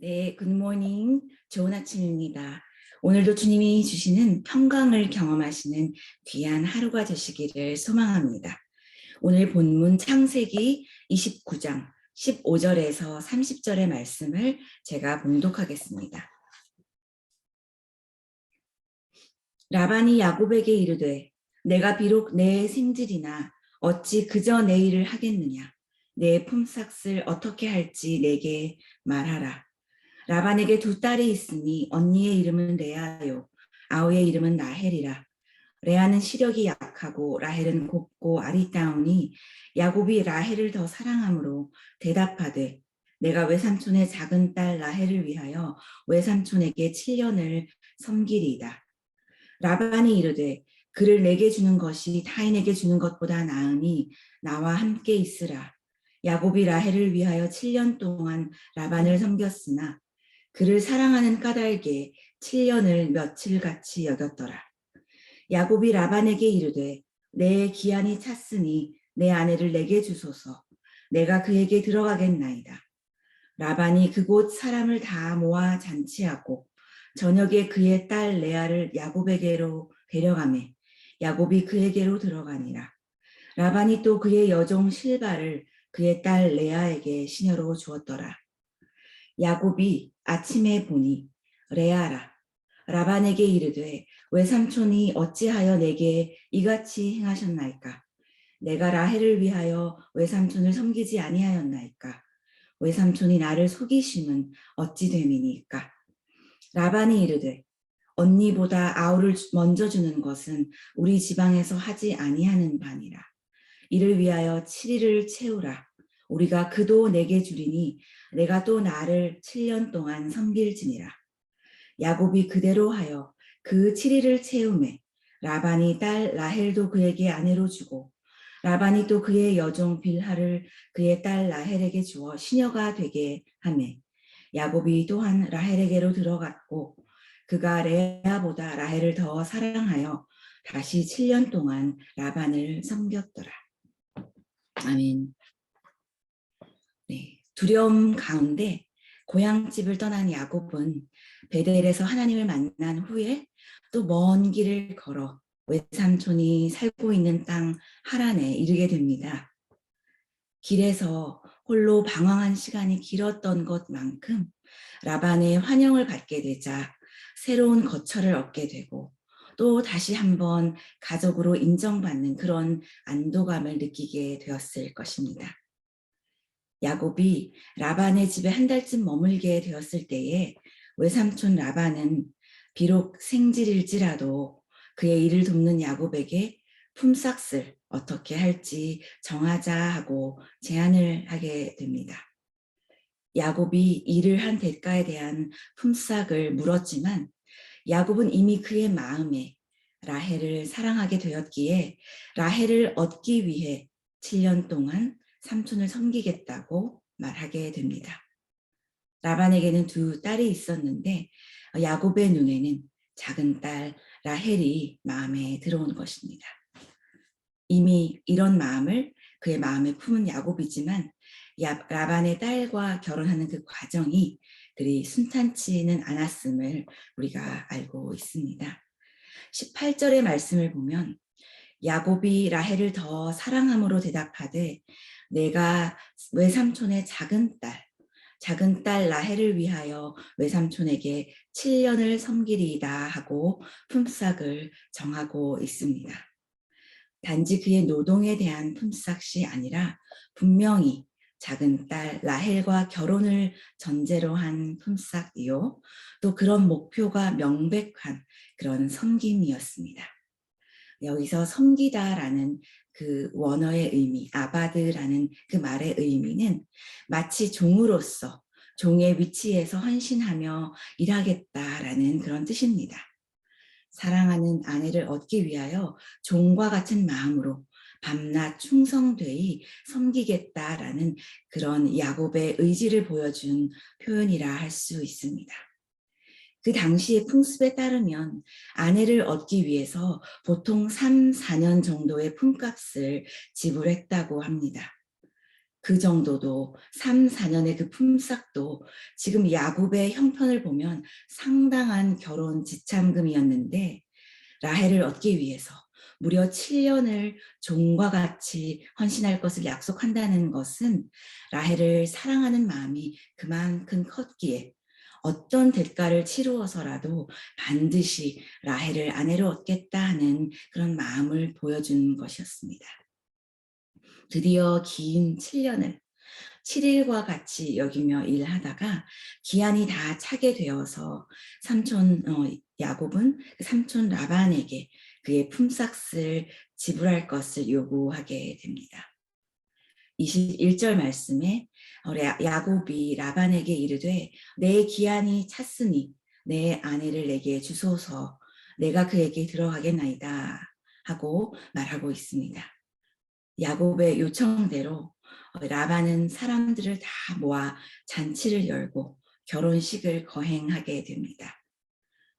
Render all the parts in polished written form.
네, 굿모닝. 좋은 아침입니다. 오늘도 주님이 주시는 평강을 경험하시는 귀한 하루가 되시기를 소망합니다. 오늘 본문 창세기 29장 15절에서 30절의 말씀을 제가 봉독하겠습니다. 라반이 야곱에게 이르되 내가 비록 내 생질이나 어찌 그저 내 일을 하겠느냐. 내 품삯을 어떻게 할지 내게 말하라. 라반에게 두 딸이 있으니 언니의 이름은 레아요 아우의 이름은 라헬이라. 레아는 시력이 약하고 라헬은 곱고 아리따우니 야곱이 라헬을 더 사랑하므로 대답하되 내가 외삼촌의 작은 딸 라헬을 위하여 외삼촌에게 7년을 섬기리이다. 라반이 이르되 그를 내게 주는 것이 타인에게 주는 것보다 나으니 나와 함께 있으라. 야곱이 라헬을 위하여 7년 동안 라반을 섬겼으나 그를 사랑하는 까닭에 7년을 며칠같이 여겼더라. 야곱이 라반에게 이르되 내 기한이 찼으니 내 아내를 내게 주소서. 내가 그에게 들어가겠나이다. 라반이 그곳 사람을 다 모아 잔치하고 저녁에 그의 딸 레아를 야곱에게로 데려가매 야곱이 그에게로 들어가니라. 라반이 또 그의 여종 실바를 그의 딸 레아에게 시녀로 주었더라. 야곱이 아침에 보니 레아라. 라반에게 이르되 외삼촌이 어찌하여 내게 이같이 행하셨나이까. 내가 라헬을 위하여 외삼촌을 섬기지 아니하였나이까. 외삼촌이 나를 속이심은 어찌 됨이니까. 라반이 이르되 언니보다 아우를 먼저 주는 것은 우리 지방에서 하지 아니하는 바니라. 이를 위하여 7일을 채우라. 우리가 그도 내게 주리니 내가 또 나를 7년 동안 섬길지니라. 야곱이 그대로 하여 그 7일을 채우매 라반이 딸 라헬도 그에게 아내로 주고 라반이 또 그의 여종 빌하를 그의 딸 라헬에게 주어 시녀가 되게 하매 야곱이 또한 라헬에게로 들어갔고 그가 레아보다 라헬을 더 사랑하여 다시 7년 동안 라반을 섬겼더라. 아멘. 네, 두려움 가운데 고향집을 떠난 야곱은 베델에서 하나님을 만난 후에 또 먼 길을 걸어 외삼촌이 살고 있는 땅 하란에 이르게 됩니다. 길에서 홀로 방황한 시간이 길었던 것만큼 라반의 환영을 받게 되자 새로운 거처를 얻게 되고 또 다시 한번 가족으로 인정받는 그런 안도감을 느끼게 되었을 것입니다. 야곱이 라반의 집에 한 달쯤 머물게 되었을 때에 외삼촌 라반은 비록 생질일지라도 그의 일을 돕는 야곱에게 품삯을 어떻게 할지 정하자 하고 제안을 하게 됩니다. 야곱이 일을 한 대가에 대한 품삯을 물었지만 야곱은 이미 그의 마음에 라헬을 사랑하게 되었기에 라헬을 얻기 위해 7년 동안 삼촌을 섬기겠다고 말하게 됩니다. 라반에게는 두 딸이 있었는데 야곱의 눈에는 작은 딸 라헬이 마음에 들어온 것입니다. 이미 이런 마음을 그의 마음에 품은 야곱이지만 라반의 딸과 결혼하는 그 과정이 그리 순탄치는 않았음을 우리가 알고 있습니다. 18절의 말씀을 보면 야곱이 라헬을 더 사랑함으로 대답하되 내가 외삼촌의 작은 딸 라헬을 위하여 외삼촌에게 7년을 섬기리이다 하고 품삯을 정하고 있습니다. 단지 그의 노동에 대한 품삯이 아니라 분명히 작은 딸 라헬과 결혼을 전제로 한 품삯이요. 또 그런 목표가 명백한 그런 섬김이었습니다. 여기서 섬기다라는 그 원어의 의미, 아바드라는 그 말의 의미는 마치 종으로서 종의 위치에서 헌신하며 일하겠다라는 그런 뜻입니다. 사랑하는 아내를 얻기 위하여 종과 같은 마음으로 밤낮 충성되이 섬기겠다라는 그런 야곱의 의지를 보여준 표현이라 할 수 있습니다. 그 당시의 풍습에 따르면 아내를 얻기 위해서 보통 3, 4년 정도의 품값을 지불했다고 합니다. 그 정도도 3, 4년의 그 품삯도 지금 야곱의 형편을 보면 상당한 결혼 지참금이었는데 라헬을 얻기 위해서 무려 7년을 종과 같이 헌신할 것을 약속한다는 것은 라헬을 사랑하는 마음이 그만큼 컸기에 어떤 대가를 치루어서라도 반드시 라헬을 아내로 얻겠다 하는 그런 마음을 보여준 것이었습니다. 드디어 긴 7년을 7일과 같이 여기며 일하다가 기한이 다 차게 되어서 삼촌 야곱은 그 삼촌 라반에게 그의 품삯을 지불할 것을 요구하게 됩니다. 21절 말씀에 야곱이 라반에게 이르되 내 기한이 찼으니 내 아내를 내게 주소서 내가 그에게 들어가겠나이다 하고 말하고 있습니다. 야곱의 요청대로 라반은 사람들을 다 모아 잔치를 열고 결혼식을 거행하게 됩니다.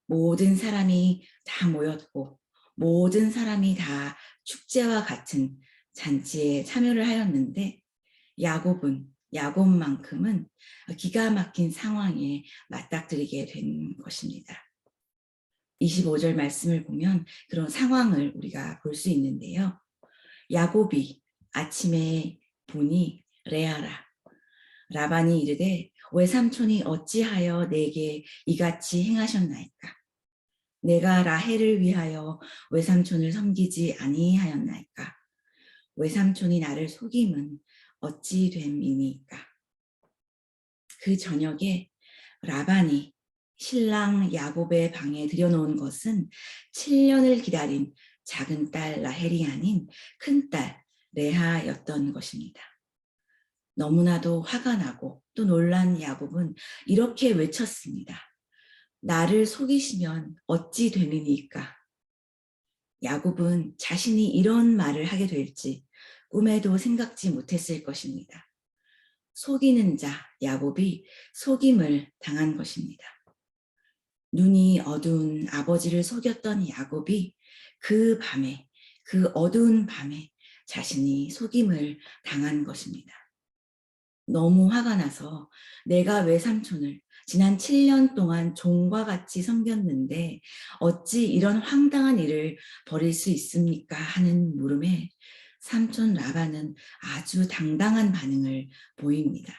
모든 사람이 다 모였고 모든 사람이 다 축제와 같은 잔치에 참여를 하였는데 야곱만큼은 기가 막힌 상황에 맞닥뜨리게 된 것입니다. 25절 말씀을 보면 그런 상황을 우리가 볼 수 있는데요. 야곱이 아침에 보니 레아라 라반이 이르되 외삼촌이 어찌하여 내게 이같이 행하셨나이까 내가 라헬을 위하여 외삼촌을 섬기지 아니하였나이까 외삼촌이 나를 속임은 어찌 됨이니까. 그 저녁에 라반이 신랑 야곱의 방에 들여놓은 것은 7년을 기다린 작은 딸 라헬이 아닌 큰딸 레아였던 것입니다. 너무나도 화가 나고 또 놀란 야곱은 이렇게 외쳤습니다. 나를 속이시면 어찌 되느니까. 야곱은 자신이 이런 말을 하게 될지 꿈에도 생각지 못했을 것입니다. 속이는 자 야곱이 속임을 당한 것입니다. 눈이 어두운 아버지를 속였던 야곱이 그 밤에 그 어두운 밤에 자신이 속임을 당한 것입니다. 너무 화가 나서 내가 외삼촌을 지난 7년 동안 종과 같이 섬겼는데 어찌 이런 황당한 일을 벌일 수 있습니까? 하는 물음에 삼촌 라반은 아주 당당한 반응을 보입니다.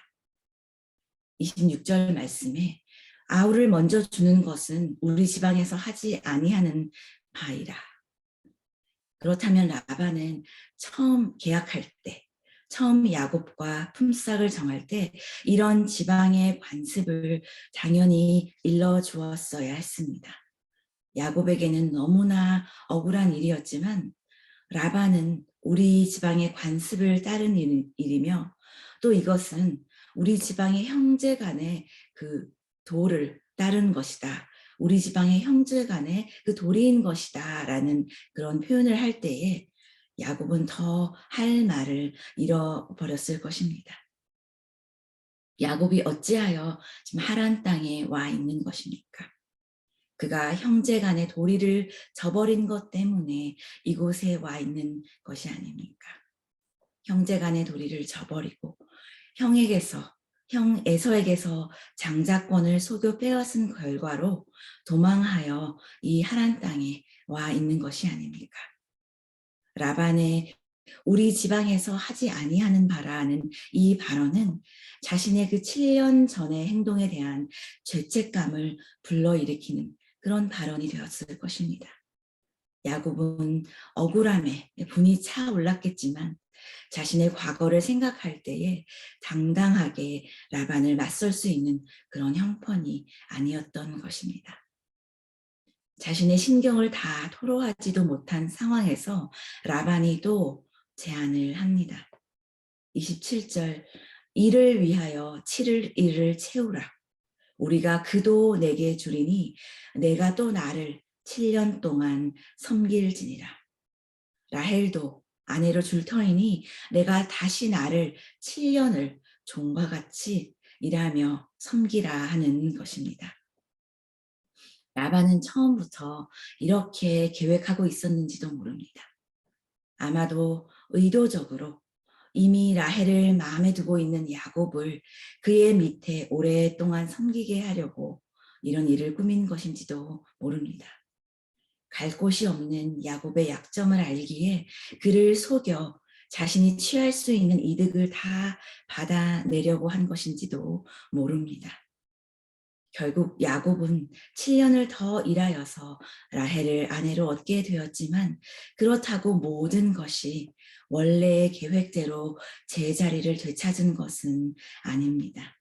26절 말씀에 아우를 먼저 주는 것은 우리 지방에서 하지 아니하는 바이라. 그렇다면 라반은 처음 계약할 때 처음 야곱과 품삯을 정할 때 이런 지방의 관습을 당연히 일러주었어야 했습니다. 야곱에게는 너무나 억울한 일이었지만 라반은 우리 지방의 관습을 따른 일이며 또 이것은 우리 지방의 형제 간의 그 도를 따른 것이다. 우리 지방의 형제 간의 그 도리인 것이다 라는 그런 표현을 할 때에 야곱은 더 할 말을 잃어버렸을 것입니다. 야곱이 어찌하여 지금 하란 땅에 와 있는 것입니까? 그가 형제 간의 도리를 저버린 것 때문에 이곳에 와 있는 것이 아닙니까? 형제 간의 도리를 저버리고 형 에서에게서 장자권을 속여 빼앗은 결과로 도망하여 이 하란 땅에 와 있는 것이 아닙니까? 라반의 우리 지방에서 하지 아니하는 바라는 이 발언은 자신의 그 7년 전의 행동에 대한 죄책감을 불러일으키는 그런 발언이 되었을 것입니다. 야곱은 억울함에 분이 차올랐겠지만 자신의 과거를 생각할 때에 당당하게 라반을 맞설 수 있는 그런 형편이 아니었던 것입니다. 자신의 심경을 다 토로하지도 못한 상황에서 라반이 또 제안을 합니다. 27절 이를 위하여 7일을 채우라. 우리가 그도 내게 주리니 내가 또 나를 7년 동안 섬길지니라. 라헬도 아내로 줄 터이니 내가 다시 나를 7년을 종과 같이 일하며 섬기라 하는 것입니다. 라반은 처음부터 이렇게 계획하고 있었는지도 모릅니다. 아마도 의도적으로 이미 라헬을 마음에 두고 있는 야곱을 그의 밑에 오랫동안 섬기게 하려고 이런 일을 꾸민 것인지도 모릅니다. 갈 곳이 없는 야곱의 약점을 알기에 그를 속여 자신이 취할 수 있는 이득을 다 받아내려고 한 것인지도 모릅니다. 결국 야곱은 7년을 더 일하여서 라헬을 아내로 얻게 되었지만 그렇다고 모든 것이 원래의 계획대로 제자리를 되찾은 것은 아닙니다.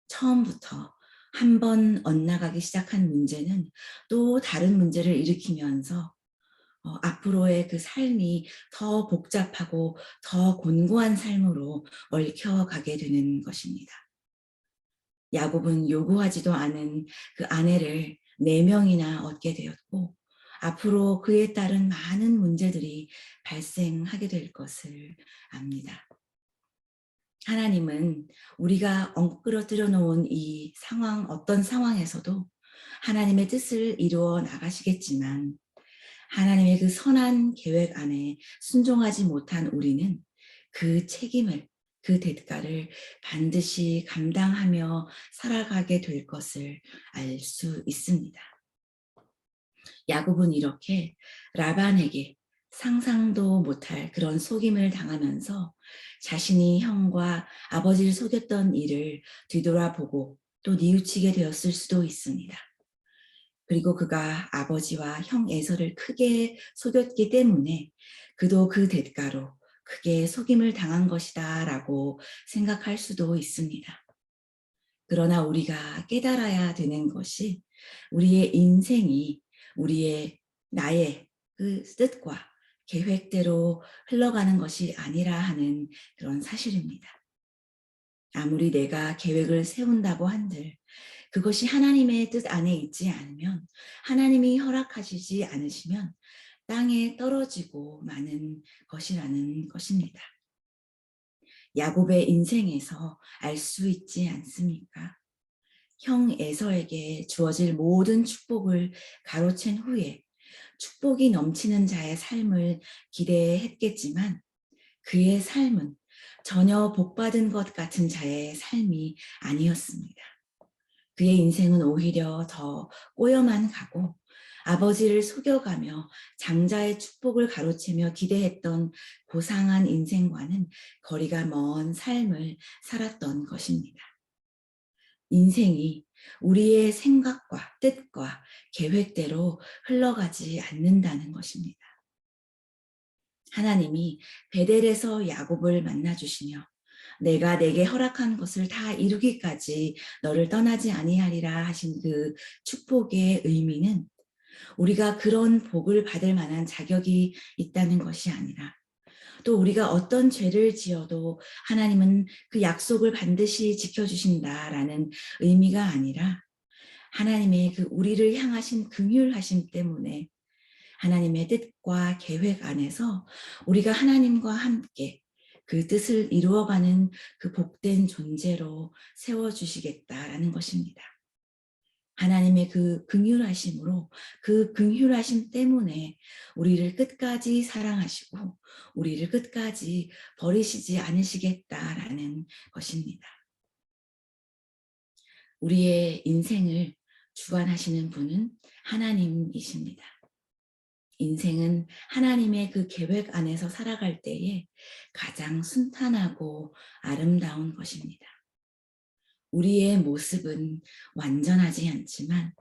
처음부터 한 번 엇나가기 시작한 문제는 또 다른 문제를 일으키면서 앞으로의 그 삶이 더 복잡하고 더 곤고한 삶으로 얽혀가게 되는 것입니다. 야곱은 요구하지도 않은 그 아내를 4명이나 얻게 되었고 앞으로 그에 따른 많은 문제들이 발생하게 될 것을 압니다. 하나님은 우리가 엉끌어뜨려 놓은 이 상황, 어떤 상황에서도 하나님의 뜻을 이루어 나가시겠지만 하나님의 그 선한 계획 안에 순종하지 못한 우리는 그 책임을, 그 대가를 반드시 감당하며 살아가게 될 것을 알 수 있습니다. 야곱은 이렇게 라반에게 상상도 못할 그런 속임을 당하면서 자신이 형과 아버지를 속였던 일을 뒤돌아보고 또 뉘우치게 되었을 수도 있습니다. 그리고 그가 아버지와 형 에서를 크게 속였기 때문에 그도 그 대가로 크게 속임을 당한 것이다 라고 생각할 수도 있습니다. 그러나 우리가 깨달아야 되는 것이 우리의 인생이 나의 그 뜻과 계획대로 흘러가는 것이 아니라 하는 그런 사실입니다. 아무리 내가 계획을 세운다고 한들 그것이 하나님의 뜻 안에 있지 않으면 하나님이 허락하시지 않으시면 땅에 떨어지고 마는 것이라는 것입니다. 야곱의 인생에서 알 수 있지 않습니까? 형 에서에게 주어질 모든 축복을 가로챈 후에 축복이 넘치는 자의 삶을 기대했겠지만 그의 삶은 전혀 복받은 것 같은 자의 삶이 아니었습니다. 그의 인생은 오히려 더 꼬여만 가고 아버지를 속여가며 장자의 축복을 가로채며 기대했던 고상한 인생과는 거리가 먼 삶을 살았던 것입니다. 인생이 우리의 생각과 뜻과 계획대로 흘러가지 않는다는 것입니다. 하나님이 베델에서 야곱을 만나주시며 내가 내게 허락한 것을 다 이루기까지 너를 떠나지 아니하리라 하신 그 축복의 의미는 우리가 그런 복을 받을 만한 자격이 있다는 것이 아니라 또 우리가 어떤 죄를 지어도 하나님은 그 약속을 반드시 지켜주신다라는 의미가 아니라 하나님의 그 우리를 향하신 긍휼하심 때문에 하나님의 뜻과 계획 안에서 우리가 하나님과 함께 그 뜻을 이루어가는 그 복된 존재로 세워주시겠다라는 것입니다. 하나님의 그 긍휼하심으로 그 긍휼하심 때문에 우리를 끝까지 사랑하시고 우리를 끝까지 버리시지 않으시겠다라는 것입니다. 우리의 인생을 주관하시는 분은 하나님이십니다. 인생은 하나님의 그 계획 안에서 살아갈 때에 가장 순탄하고 아름다운 것입니다. 우리의 모습은 완전하지 않지만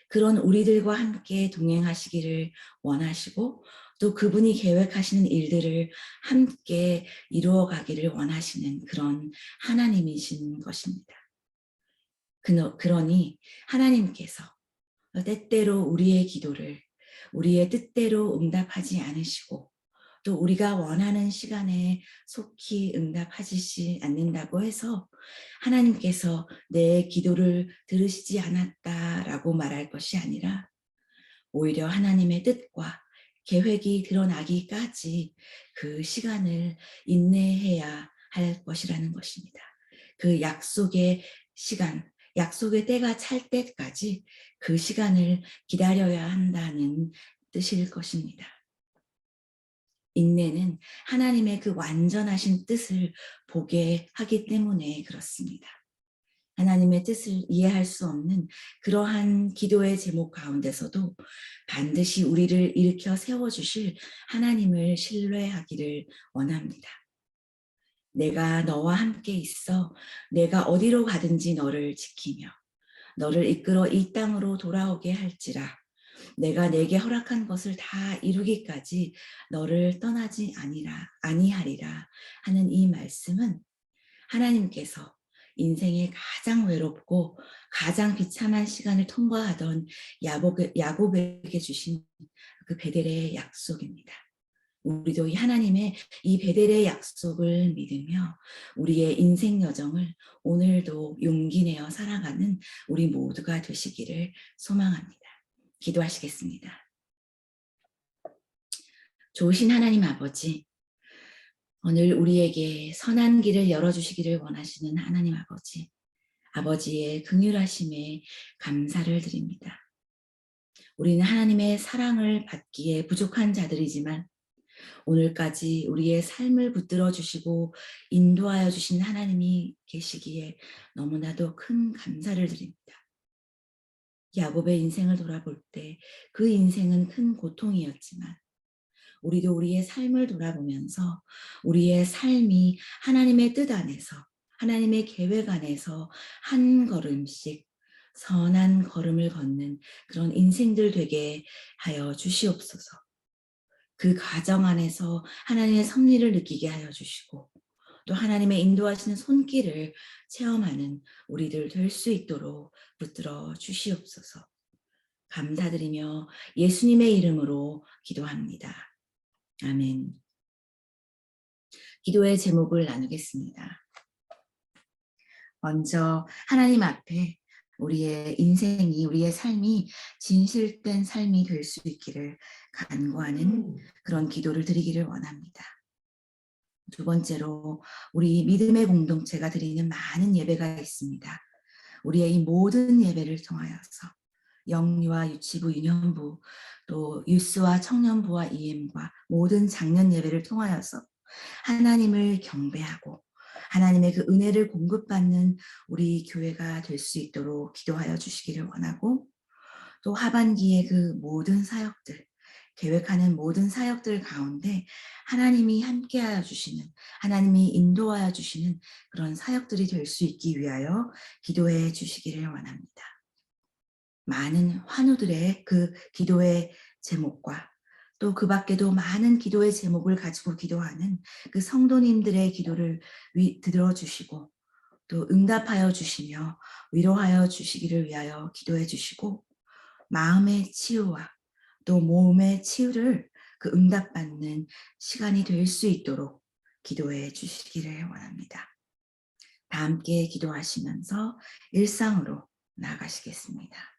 그런 우리들과 함께 동행하시기를 원하시고 또 그분이 계획하시는 일들을 함께 이루어가기를 원하시는 그런 하나님이신 것입니다. 그러니 하나님께서 때때로 우리의 기도를 우리의 뜻대로 응답하지 않으시고 또 우리가 원하는 시간에 속히 응답하시지 않는다고 해서 하나님께서 내 기도를 들으시지 않았다라고 말할 것이 아니라 오히려 하나님의 뜻과 계획이 드러나기까지 그 시간을 인내해야 할 것이라는 것입니다. 그 약속의 시간, 약속의 때가 찰 때까지 그 시간을 기다려야 한다는 뜻일 것입니다. 인내는 하나님의 그 완전하신 뜻을 보게 하기 때문에 그렇습니다. 하나님의 뜻을 이해할 수 없는 그러한 기도의 제목 가운데서도 반드시 우리를 일으켜 세워주실 하나님을 신뢰하기를 원합니다. 내가 너와 함께 있어 내가 어디로 가든지 너를 지키며 너를 이끌어 이 땅으로 돌아오게 할지라. 내가 내게 허락한 것을 다 이루기까지 너를 떠나지 아니하리라 하는 이 말씀은 하나님께서 인생의 가장 외롭고 가장 비참한 시간을 통과하던 야곱에게 주신 그 베델의 약속입니다. 우리도 이 하나님의 이 베델의 약속을 믿으며 우리의 인생 여정을 오늘도 용기 내어 살아가는 우리 모두가 되시기를 소망합니다. 기도하시겠습니다. 좋으신 하나님 아버지, 오늘 우리에게 선한 길을 열어주시기를 원하시는 하나님 아버지, 아버지의 긍휼하심에 감사를 드립니다. 우리는 하나님의 사랑을 받기에 부족한 자들이지만 오늘까지 우리의 삶을 붙들어 주시고 인도하여 주신 하나님이 계시기에 너무나도 큰 감사를 드립니다. 야곱의 인생을 돌아볼 때 그 인생은 큰 고통이었지만 우리도 우리의 삶을 돌아보면서 우리의 삶이 하나님의 뜻 안에서 하나님의 계획 안에서 한 걸음씩 선한 걸음을 걷는 그런 인생들 되게 하여 주시옵소서. 그 과정 안에서 하나님의 섭리를 느끼게 하여 주시고 또 하나님의 인도하시는 손길을 체험하는 우리들 될 수 있도록 붙들어 주시옵소서. 감사드리며 예수님의 이름으로 기도합니다. 아멘. 기도의 제목을 나누겠습니다. 먼저 하나님 앞에 우리의 인생이 우리의 삶이 진실된 삶이 될 수 있기를 간구하는 그런 기도를 드리기를 원합니다. 두 번째로 우리 믿음의 공동체가 드리는 많은 예배가 있습니다. 우리의 이 모든 예배를 통하여서 영유아 유치부 유년부 또 유스와 청년부와 EM과 모든 장년 예배를 통하여서 하나님을 경배하고 하나님의 그 은혜를 공급받는 우리 교회가 될 수 있도록 기도하여 주시기를 원하고 또 하반기에 그 모든 사역들 계획하는 모든 사역들 가운데 하나님이 함께하여 주시는 하나님이 인도하여 주시는 그런 사역들이 될 수 있기 위하여 기도해 주시기를 원합니다. 많은 환우들의 그 기도의 제목과 또 그 밖에도 많은 기도의 제목을 가지고 기도하는 그 성도님들의 기도를 들어주시고 또 응답하여 주시며 위로하여 주시기를 위하여 기도해 주시고 마음의 치유와 또 몸의 치유를 그 응답받는 시간이 될 수 있도록 기도해 주시기를 원합니다. 다 함께 기도하시면서 일상으로 나아가시겠습니다.